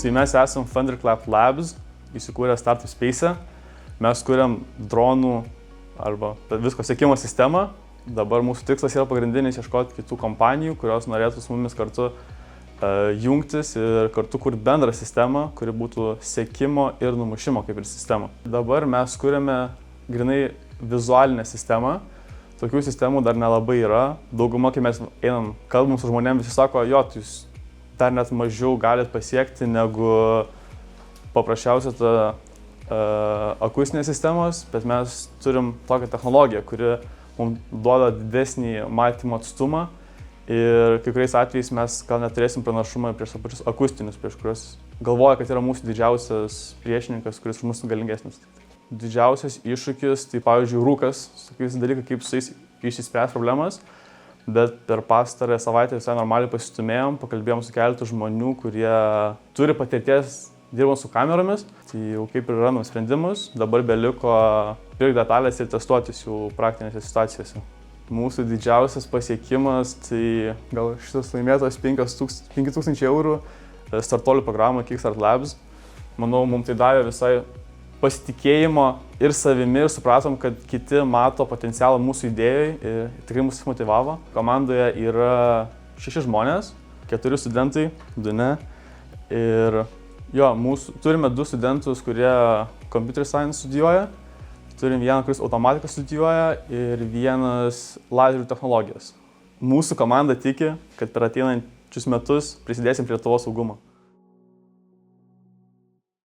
Tai mes esam Thunderclap Labs, įsikūrę Startup Space. Mes kuriam dronų arba visko sekimo sistemą. Dabar mūsų tikslas yra pagrindinis ieškoti kitų kompanijų, kurios norėtų su mumis kartu jungtis ir kartu kurti bendrą sistemą, kuri būtų sekimo ir numušimo kaip ir sistema. Dabar mes kuriame grynai vizualinę sistemą. Tokių sistemų dar nelabai yra. Dauguma, kai mes einam, kalbam su žmonėm, visi sako, jo, jūs dar net mažiau galit pasiekti negu paprasčiausia ta akustinės sistemos, bet mes turim tokią technologiją, kuri mums duoda didesnį matymo atstumą ir kai kuriais atvejais mes gal neturėsim pranašumą prieš pačius akustinius, prieš kuriuos galvoja, kad yra mūsų didžiausias priešininkas, kuris už mūsų galingesnis. Didžiausias iššūkis, tai pavyzdžiui, rūkas, tokiais dalykai, kaip su jais išsispręs problemas, bet per pastarąją savaitę visai normaliai pasistumėjom, pakalbėjom su keletu žmonių, kurie turi patirties dirbant su kameromis, tai jau kaip ir randam sprendimus, dabar beliko pirkti detalės ir testuotis jų praktinėse situacijose. Mūsų didžiausias pasiekimas, tai gal šitas laimėtas 5000 eurų startuolių programą Kickstart Labs. Manau, mums tai davė visai pasitikėjimo ir savimi ir supratom, kad kiti mato potencialą mūsų idėjai ir tikrai mus motyvavo. Komandoje yra 6 žmonės, 4 studentai, 2 ne. Ir jo, turime 2 studentus, kurie computer science studijuoja, turim vieną, kuris automatiką studijuoja ir vienas lazerių technologijas. Mūsų komanda tiki, kad per ateinančius metus prisidėsim prie Lietuvos saugumo.